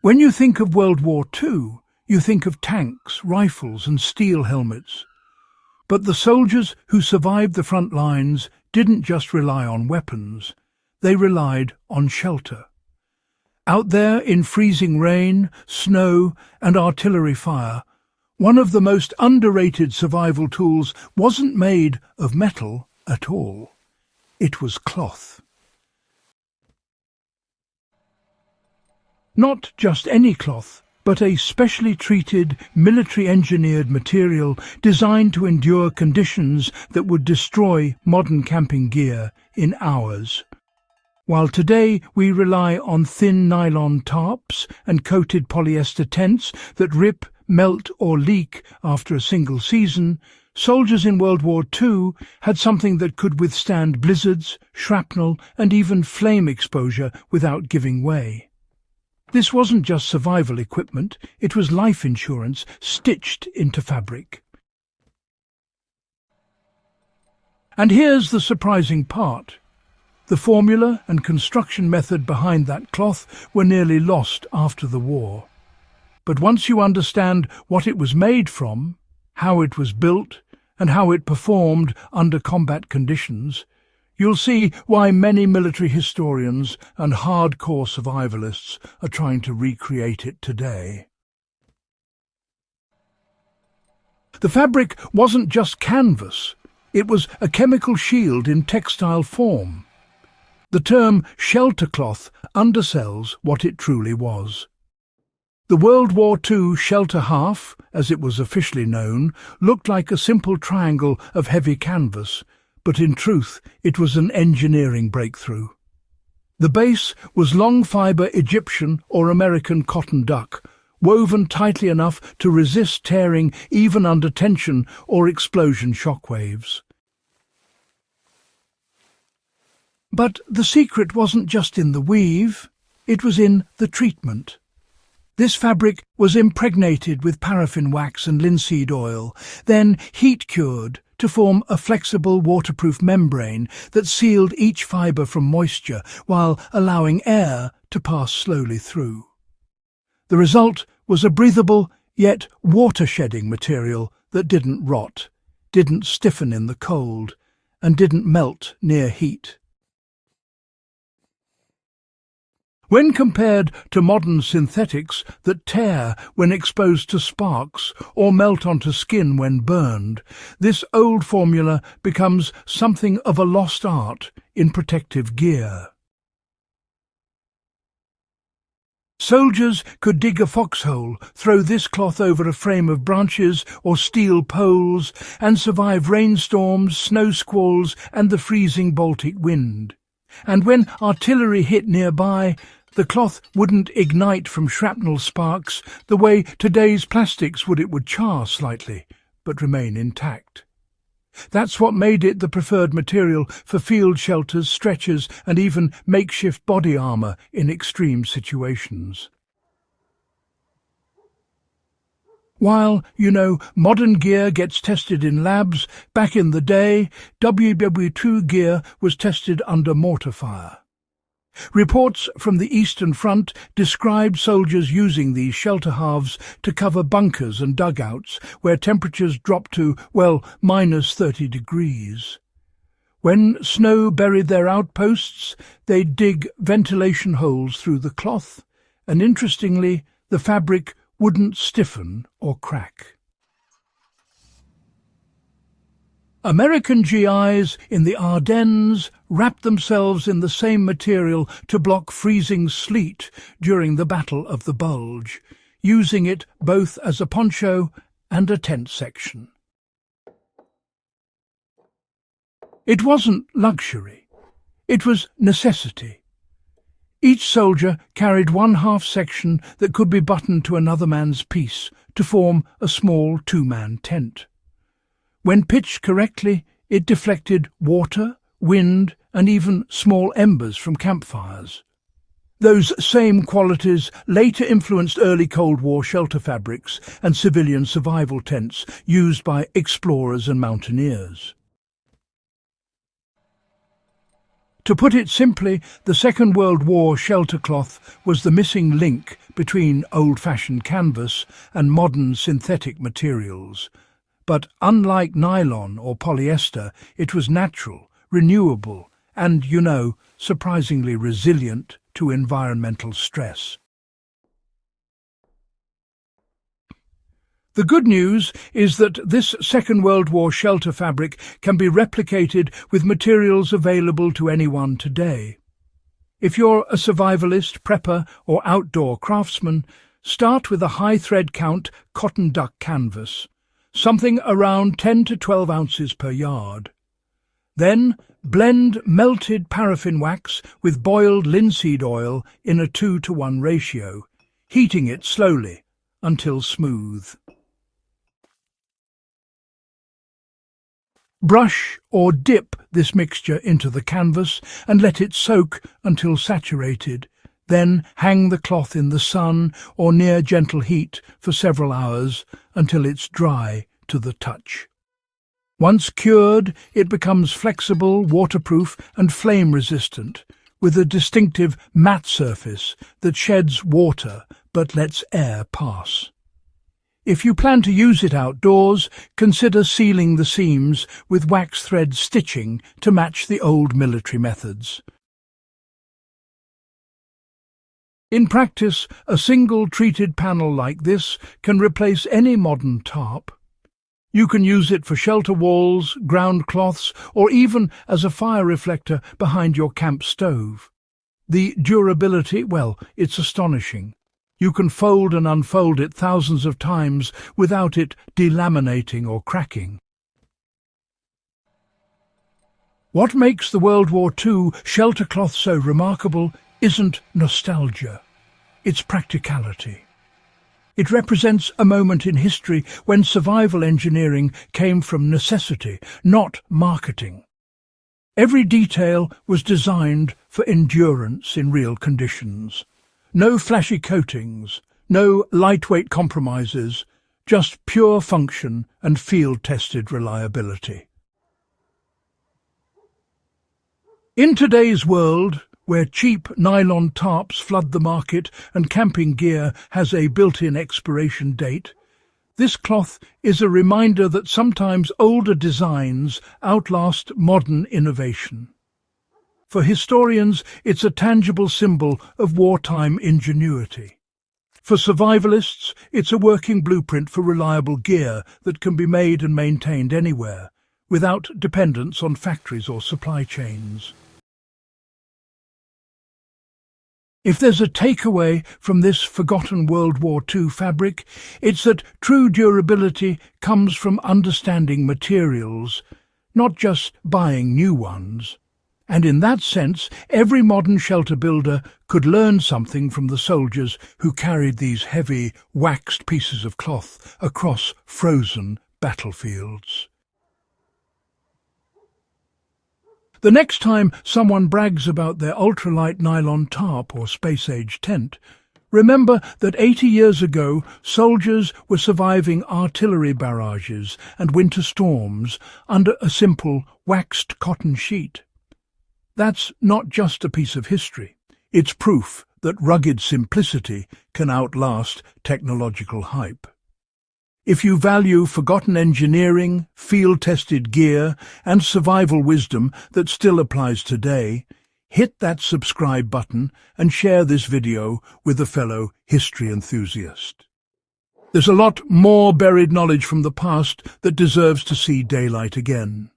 When you think of World War II, you think of tanks, rifles and steel helmets. But the soldiers who survived the front lines didn't just rely on weapons, they relied on shelter. Out there in freezing rain, snow and artillery fire, one of the most underrated survival tools wasn't made of metal at all. It was cloth. Not just any cloth, but a specially treated, military-engineered material designed to endure conditions that would destroy modern camping gear in hours. While today we rely on thin nylon tarps and coated polyester tents that rip, melt or leak after a single season, soldiers in World War II had something that could withstand blizzards, shrapnel and even flame exposure without giving way. This wasn't just survival equipment, it was life insurance stitched into fabric. And here's the surprising part. The formula and construction method behind that cloth were nearly lost after the war. But once you understand what it was made from, how it was built, and how it performed under combat conditions, you'll see why many military historians and hardcore survivalists are trying to recreate it today. The fabric wasn't just canvas, it was a chemical shield in textile form. The term shelter cloth undersells what it truly was. The World War II shelter half, as it was officially known, looked like a simple triangle of heavy canvas, but in truth it was an engineering breakthrough. The base was long fibre Egyptian or American cotton duck, woven tightly enough to resist tearing even under tension or explosion shockwaves. But the secret wasn't just in the weave, it was in the treatment. This fabric was impregnated with paraffin wax and linseed oil, then heat-cured to form a flexible waterproof membrane that sealed each fibre from moisture while allowing air to pass slowly through. The result was a breathable yet water-shedding material that didn't rot, didn't stiffen in the cold, and didn't melt near heat. When compared to modern synthetics that tear when exposed to sparks or melt onto skin when burned, this old formula becomes something of a lost art in protective gear. Soldiers could dig a foxhole, throw this cloth over a frame of branches or steel poles, and survive rainstorms, snow squalls and the freezing Baltic wind. And when artillery hit nearby, the cloth wouldn't ignite from shrapnel sparks the way today's plastics would. It would char slightly, but remain intact. That's what made it the preferred material for field shelters, stretchers, and even makeshift body armour in extreme situations. While, modern gear gets tested in labs, back in the day, WWII gear was tested under mortar fire. Reports from the Eastern Front describe soldiers using these shelter halves to cover bunkers and dugouts where temperatures dropped to, -30 degrees. When snow buried their outposts, they'd dig ventilation holes through the cloth, and interestingly, the fabric wouldn't stiffen or crack. American GIs in the Ardennes wrapped themselves in the same material to block freezing sleet during the Battle of the Bulge, using it both as a poncho and a tent section. It wasn't luxury, it was necessity. Each soldier carried one half section that could be buttoned to another man's piece to form a small two-man tent. When pitched correctly, it deflected water, wind, and even small embers from campfires. Those same qualities later influenced early Cold War shelter fabrics and civilian survival tents used by explorers and mountaineers. To put it simply, the Second World War shelter cloth was the missing link between old-fashioned canvas and modern synthetic materials. But unlike nylon or polyester, it was natural, renewable, and, surprisingly resilient to environmental stress. The good news is that this Second World War shelter fabric can be replicated with materials available to anyone today. If you're a survivalist, prepper, or outdoor craftsman, start with a high thread count cotton duck canvas, something around 10 to 12 ounces per yard. Then blend melted paraffin wax with boiled linseed oil in a 2-to-1 ratio, heating it slowly until smooth. Brush or dip this mixture into the canvas and let it soak until saturated. Then hang the cloth in the sun or near gentle heat for several hours until it's dry to the touch. Once cured, it becomes flexible, waterproof and flame-resistant, with a distinctive matte surface that sheds water but lets air pass. If you plan to use it outdoors, consider sealing the seams with wax thread stitching to match the old military methods. In practice, a single treated panel like this can replace any modern tarp. You can use it for shelter walls, ground cloths, or even as a fire reflector behind your camp stove. The durability, well, it's astonishing. You can fold and unfold it thousands of times without it delaminating or cracking. What makes the World War II shelter cloth so remarkable isn't nostalgia, it's practicality. It represents a moment in history when survival engineering came from necessity, not marketing. Every detail was designed for endurance in real conditions. No flashy coatings, no lightweight compromises, just pure function and field-tested reliability. In today's world, where cheap nylon tarps flood the market and camping gear has a built-in expiration date, this cloth is a reminder that sometimes older designs outlast modern innovation. For historians, it's a tangible symbol of wartime ingenuity. For survivalists, it's a working blueprint for reliable gear that can be made and maintained anywhere, without dependence on factories or supply chains. If there's a takeaway from this forgotten World War II fabric, it's that true durability comes from understanding materials, not just buying new ones. And in that sense, every modern shelter builder could learn something from the soldiers who carried these heavy, waxed pieces of cloth across frozen battlefields. The next time someone brags about their ultralight nylon tarp or space-age tent, remember that 80 years ago, soldiers were surviving artillery barrages and winter storms under a simple waxed cotton sheet. That's not just a piece of history. It's proof that rugged simplicity can outlast technological hype. If you value forgotten engineering, field-tested gear, and survival wisdom that still applies today, hit that subscribe button and share this video with a fellow history enthusiast. There's a lot more buried knowledge from the past that deserves to see daylight again.